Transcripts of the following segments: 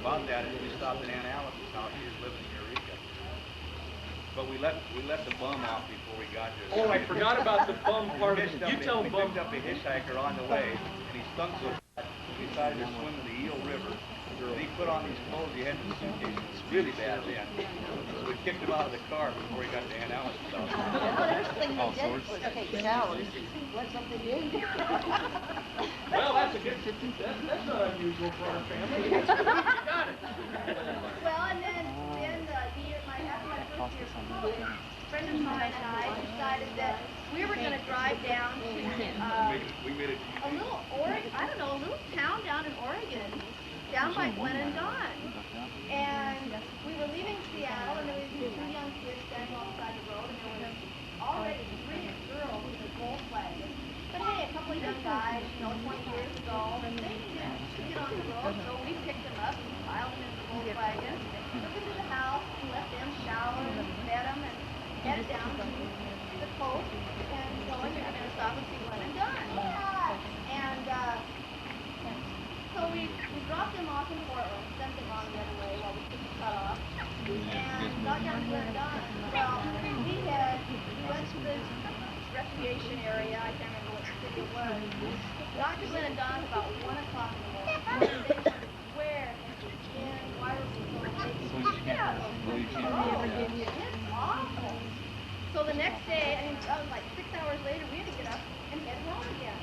about that is we stopped at Aunt Alice's house. She was living in Eureka. But we let the bum off before we got there. Oh, I forgot about the bum part of it. You tell We bum. picked up a hitchhiker on the way, and he stunk so bad, we decided to swim to the Eel River. And he put on these clothes he had in the suitcase. It was really bad then. So we kicked him out of the car before he got to Aunt Alice's house. The first thing they did was take showers. What's up they did? Well, that's a good. That's not unusual for our family. You got it. Well, and then after my first year of college, a friend of mine and I decided that we were going to drive down to We made it. a little a little town down in Oregon, down by Glen and Don. And we were leaving Seattle, and there was these two young kids standing alongside the road, and there was already 3 girls with a Volkswagen. But hey, a couple of young guys, 20 years ago, they needed to get on the road, so we picked them up and piled them in the Volkswagen, took them to the house, and let them shower and fed them, and headed down to the coast, and going, we were going to stop and see Glen and Don. And so we dropped them off in Portland, sent them on the other way while we took the cut off, and got down to Glen and Don. Well, we went to this recreation area, I can't remember what city it was. Got to Glen and Don about 1 o'clock in the morning. They were where in why were we so late? It's awful. So the next day, that was like 6 hours later, we had to get up and head home again.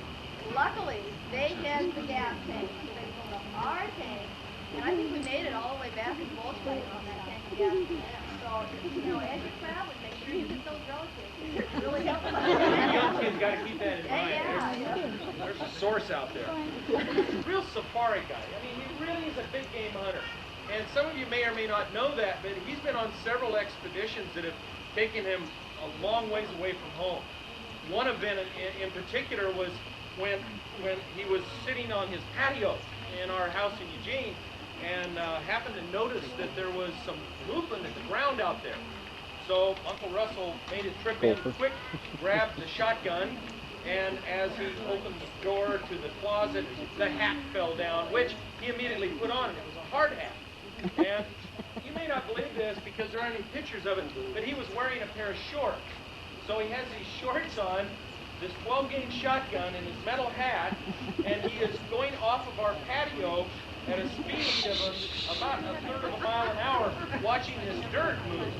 Luckily, they had the gas tank, so they filled up our tank, and I think we made it all the way back to Volkswagen on that tank of gas. So, as you're traveling, make sure you get those relatives. It really helps. Young kids got to keep that in mind. Yeah. There's a source out there. Real safari guy. I mean, he really is a big game hunter. And some of you may or may not know that, but he's been on several expeditions that have taken him a long ways away from home. One event in particular was when he was sitting on his patio in our house in Eugene and happened to notice that there was some movement in the ground out there. So Uncle Russell made a trip in quick, grabbed the shotgun, and as he opened the door to the closet, the hat fell down, which he immediately put on, and it was a hard hat. And you may not believe this because there aren't any pictures of it, but he was wearing a pair of shorts. So he has these shorts on, this 12-gauge shotgun and his metal hat, and he is going off of our patio at a speed of about a third of a mile an hour, watching this dirt move.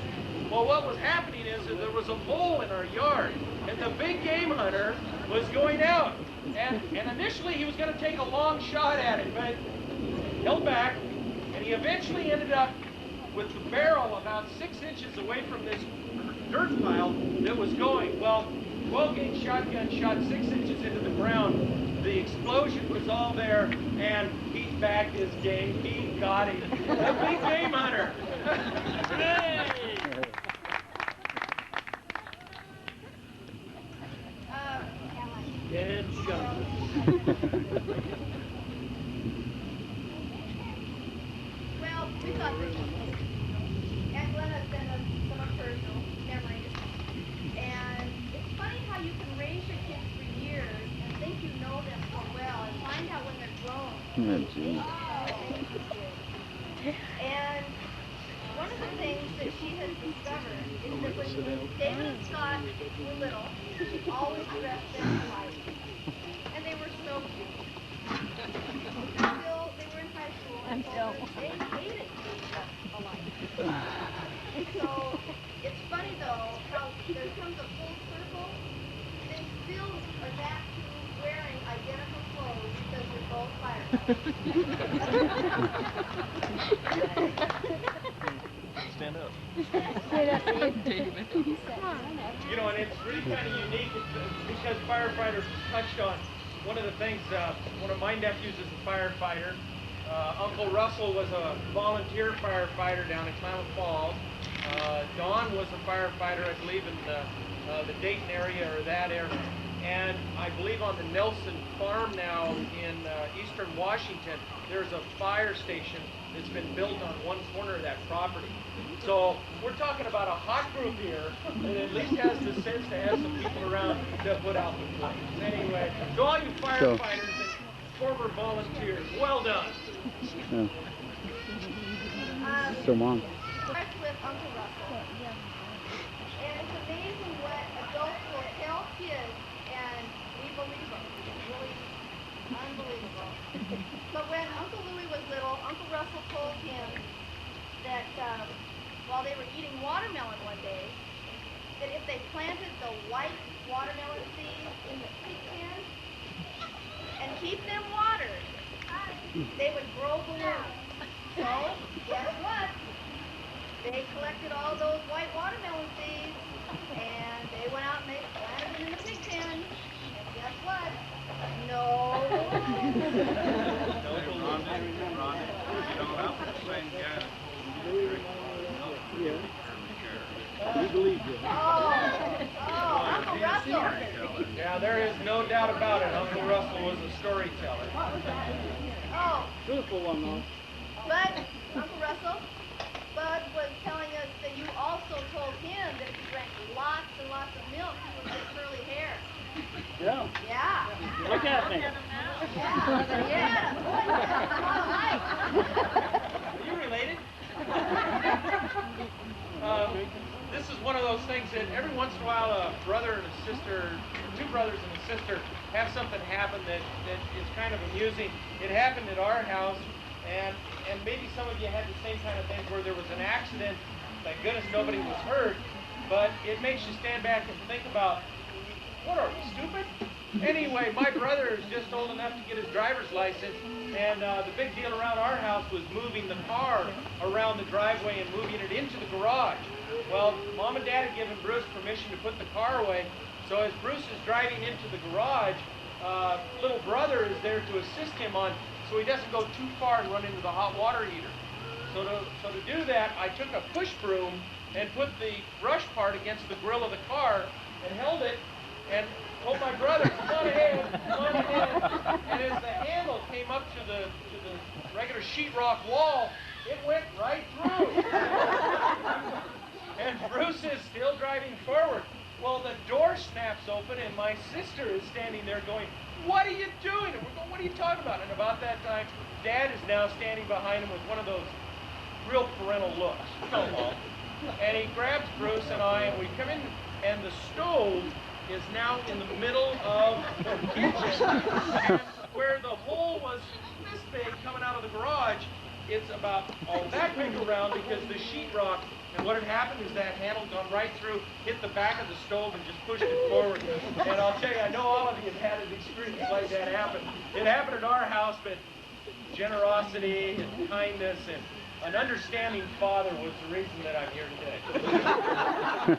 Well, what was happening is that there was a mole in our yard, and the big game hunter was going out. And initially he was going to take a long shot at it, but held back, and he eventually ended up with the barrel about 6 inches away from this dirt pile that was going. Well, 12-gauge shotgun shot 6 inches into the ground. The explosion was all there, and he bagged his game. He got him. The big game hunter. Hey! Dead shot. Well, we thought this was neat. And Glenn has sent us some of her memories. And it's funny how you can raise your kids for years and think you know them so well and find out when they're grown. And one of the things that she has discovered is that when David and Scott were little, she always dressed them alike. And they were so cute. Until they were in high school and they hated being dressed alike. And so it's funny though how there comes a full circle. They still are back to wearing identical clothes because they're both firefighters. Stand up. David. You know, and it's really kind of unique because firefighters touched on one of the things. One of my nephews is a firefighter. Uncle Russell was a volunteer firefighter down in Klamath Falls. Don was a firefighter, I believe, in the Dayton area or that area. And I believe on the Nelson Farm now in eastern Washington, there's a fire station that's been built on one corner of that property. So we're talking about a hot group here that at least has the sense to have some people around to put out the flames. Anyway, to all you firefighters and former volunteers, well done. So long. Starts with Uncle Russell. And it's amazing what adults will tell kids, and we believe them. It's really unbelievable. But when Uncle Louie was little, Uncle Russell told him that while they were eating watermelon one day, that if they planted the white watermelon seeds in the pig pen and keep them watered, they would grow balloons. So, guess what? They collected all those white watermelon seeds, and they went out and they planted them in the pig pen. And guess what? No. We believe you. Oh, Uncle Russell. Yeah, there is no doubt about it. Uncle Russell was a storyteller. Oh, Truthful one, though. but Uncle Russell, Bud was telling us that you also told him that if he drank lots and lots of milk, he would get curly hair. Yeah. Yeah. Look at me. Yeah. Are you related? This is one of those things that every once in a while a brother and a sister, two brothers and a sister, have something happen that is kind of amusing. It happened at our house, and maybe some of you had the same kind of thing where there was an accident. Thank goodness nobody was hurt, but it makes you stand back and think about, what are we, stupid? Anyway, my brother is just old enough to get his driver's license, and the big deal around our house was moving the car around the driveway and moving it into the garage. Well, Mom and Dad had given Bruce permission to put the car away, so as Bruce is driving into the garage, little brother is there to assist him on, so he doesn't go too far and run into the hot water heater. So to do that, I took a push broom and put the brush part against the grill of the car and held it and told my brother, come on ahead, come on ahead. And as the handle came up to the regular sheetrock wall, it went right through. And Bruce is still driving forward. Well, the door snaps open and my sister is standing there going, what are you doing? And we're going, what are you talking about? And about that time, Dad is now standing behind him with one of those real parental looks. Come on. And he grabs Bruce and I, and we come in, and the stove is now in the middle of the kitchen. And where the hole was this big coming out of the garage, it's about that big around because the sheetrock, and what had happened is that handle gone right through, hit the back of the stove and just pushed it forward. And I'll tell you, I know all of you have had an experience like that happen. It happened at our house, but generosity and kindness and an understanding father was the reason that I'm here today.